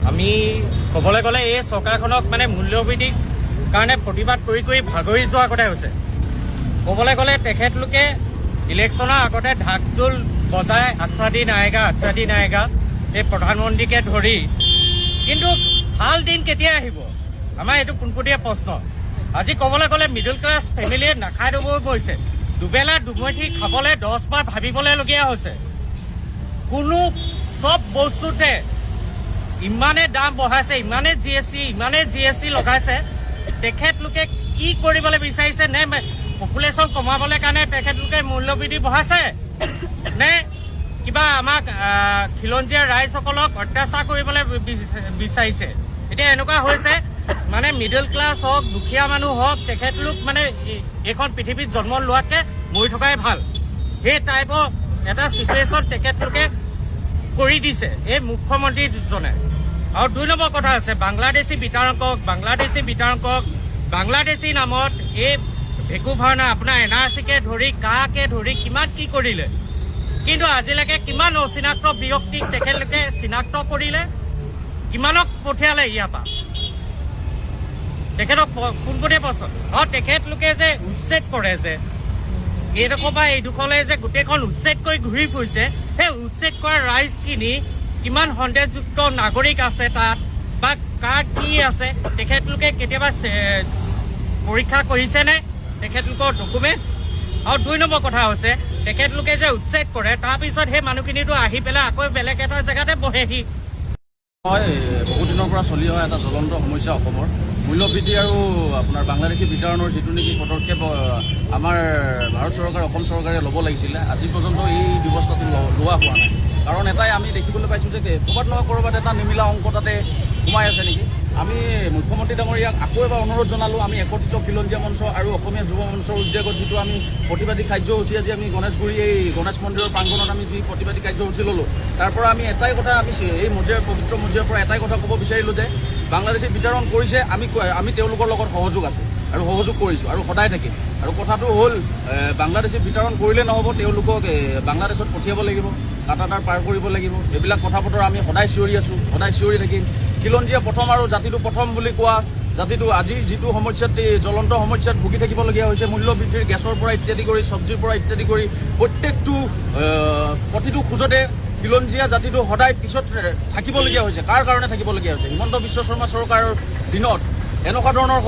আমি ক'বলৈ গ'লে এই চৰকাৰখনক মানে মূল্যবৃদ্ধিৰ কাৰণে প্ৰতিবাদ কৰি কৰি ভাগৰি যোৱা কথাই হৈছে। ক'বলৈ গ'লে তেখেতলোকে ইলেকশ্যনৰ আগতে ঢাকঢোল বজাই আচ্ছা দিন আয়েগা এই প্ৰধানমন্ত্ৰীকে ধৰি, কিন্তু ভাল দিন কেতিয়া আহিব আমাৰ এইটো পোনপটীয়া প্ৰশ্ন। আজি ক'বলৈ গ'লে মিডল ক্লাছ ফেমিলিয়ে নাখাই দিব বহিছে, দুবেলা দুমুঠি খাবলৈ 10 বাৰ ভাবিবলৈলগীয়া হৈছে। কোনো চব বস্তুতে ইমানে দাম বঢ়াইছে, ইমানে জি এছ টি লগাইছে। তেখেতলোকে কি কৰিবলৈ বিচাৰিছে? নে পপুলেশ্যন কমাবলৈ কাৰণে তেখেতলোকে মূল্যবৃদ্ধি বঢ়াইছে, নে কিবা আমাক খিলঞ্জীয়া ৰাইজসকলক অত্যাচাৰ কৰিবলৈ বিচাৰিছে? এতিয়া এনেকুৱা হৈছে মানে মিডল ক্লাছ হওক, দুখীয়া মানুহ হওক, তেখেতলোক মানে এইখন পৃথিৱীত জন্ম লোৱাতকৈ মৰি থকাই ভাল, সেই টাইপৰ এটা চিটুৱেশ্যন তেখেতলোকে কৰি দিছে এই মুখ্যমন্ত্ৰীজনে। আৰু 2 নম্বৰ কথা আছে বাংলাদেশী বিতাৰকক বাংলাদেশী নামত এই ভেকু ভাওনা আপোনাৰ NRCকে ধৰি কাকে ধৰি কিমান কি কৰিলে, কিন্তু আজিলৈকে কিমান অচিনাক্ত ব্যক্তিক তেখেতলোকে চিনাক্ত কৰিলে, কিমানক পঠিয়ালে ইয়াৰ পৰা? তেখেতক পোনপটীয়া প্ৰশ্ন। আৰু তেখেতলোকে যে উচ্ছেদ কৰে, যে এইডোখৰ বা এইডোখৰলৈ যে গোটেইখন উচ্ছেদ কৰি ঘূৰি ফুৰিছে, সেই উচ্ছেদ কৰা ৰাইজখিনি কিমান সন্দেহযুক্ত নাগৰিক আছে তাত, বা কাৰ কি আছে, তেখেতলোকে কেতিয়াবা পৰীক্ষা কৰিছেনে তেখেতলোকৰ ডকুমেণ্টছ? আৰু 2 নম্বৰ কথা হৈছে তেখেতলোকে যে উচ্ছেদ কৰে, তাৰপিছত সেই মানুহখিনিতো আহি পেলাই আকৌ বেলেগ এটা জেগাতে বহেহি। হয়, বহুদিনৰ পৰা চলি অহা এটা জ্বলন্ত সমস্যা অসমৰ মূল্যবৃদ্ধি আৰু আপোনাৰ বাংলাদেশী বিতৰণৰ যিটো নেকি পদক্ষেপ আমাৰ ভাৰত চৰকাৰ, অসম চৰকাৰে ল'ব লাগিছিলে, আজি পৰ্যন্ত এই ব্যৱস্থাটো লোৱা হোৱা নাই। কাৰণ এটাই আমি দেখিবলৈ পাইছোঁ যে ক'ৰবাত নহয় ক'ৰবাত এটা নিমিলা অংক তাতে সোমাই আছে নেকি। আমি মুখ্যমন্ত্ৰী ডাঙৰীয়াক আকৌ এবাৰ অনুৰোধ জনালোঁ, আমি একত্ৰিত খিলঞ্জীয়া মঞ্চ আৰু অসমীয়া যুৱ মঞ্চৰ উদ্যোগত যিটো আমি প্ৰতিবাদী কাৰ্যসূচী আজি আমি গণেশগুৰি এই গণেশ মন্দিৰৰ প্ৰাংগণত আমি যি প্ৰতিবাদী কাৰ্যসূচী ল'লোঁ, তাৰ পৰা আমি এটাই কথা, আমি এই পবিত্ৰ মজিয়াৰ পৰা এটাই কথা ক'ব বিচাৰিলোঁ যে বাংলাদেশী বিতৰণ কৰিছে, আমি তেওঁলোকৰ লগত সহযোগ আছোঁ আৰু সহযোগ কৰিছোঁ আৰু সদায় থাকিম। আৰু কথাটো হ'ল বাংলাদেশী বিতৰণ কৰিলে নহ'ব, তেওঁলোকক বাংলাদেশত পঠিয়াব লাগিব, কাটাতাৰ পাৰ কৰিব লাগিব। এইবিলাক কথা বতৰা আমি সদায় চিঞৰি আছোঁ, সদায় চিঞৰি থাকিম। খিলঞ্জীয়া প্ৰথম আৰু জাতিটো প্ৰথম বুলি কোৱা জাতিটো আজি যিটো সমস্যাত, জ্বলন্ত সমস্যাত ভুগি থাকিবলগীয়া হৈছে, মূল্যবৃদ্ধিৰ গেছৰ পৰা ইত্যাদি কৰি, চব্জিৰ পৰা ইত্যাদি কৰি প্ৰতিটো খোজতে খিলঞ্জীয়া জাতিটো সদায় পিছত থাকিবলগীয়া হৈছে। কাৰ কাৰণে থাকিবলগীয়া হৈছে? হিমন্ত বিশ্ব শৰ্মা চৰকাৰৰ দিনত এনেকুৱা ধৰণৰ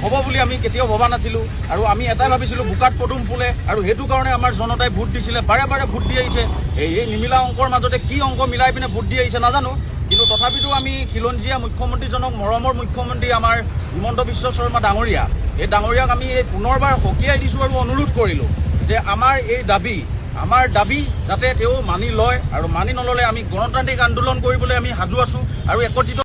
হ'ব বুলি আমি কেতিয়াও ভবা নাছিলোঁ। আৰু আমি এটাই ভাবিছিলোঁ বোকাত পদুম ফুলে, আৰু সেইটো কাৰণে আমাৰ জনতাই ভোট দিছিলে, বাৰে বাৰে ভোট দি আহিছে। এই নিমিলা অংকৰ মাজতে কি অংক মিলাই পিনে ভোট দি আহিছে নাজানো, কিন্তু তথাপিতো আমি খিলঞ্জীয়া মুখ্যমন্ত্ৰীজনক, মৰমৰ মুখ্যমন্ত্ৰী আমাৰ হিমন্ত বিশ্ব শৰ্মা ডাঙৰীয়া, এই ডাঙৰীয়াক আমি পুনৰবাৰ সকীয়াই দিছোঁ আৰু অনুৰোধ কৰিলোঁ যে আমাৰ দাবী যাতে তেওঁ মানি লয়, আৰু মানি নল'লে আমি গণতান্ত্ৰিক আন্দোলন কৰিবলৈ আমি সাজু আছোঁ আৰু একত্ৰিত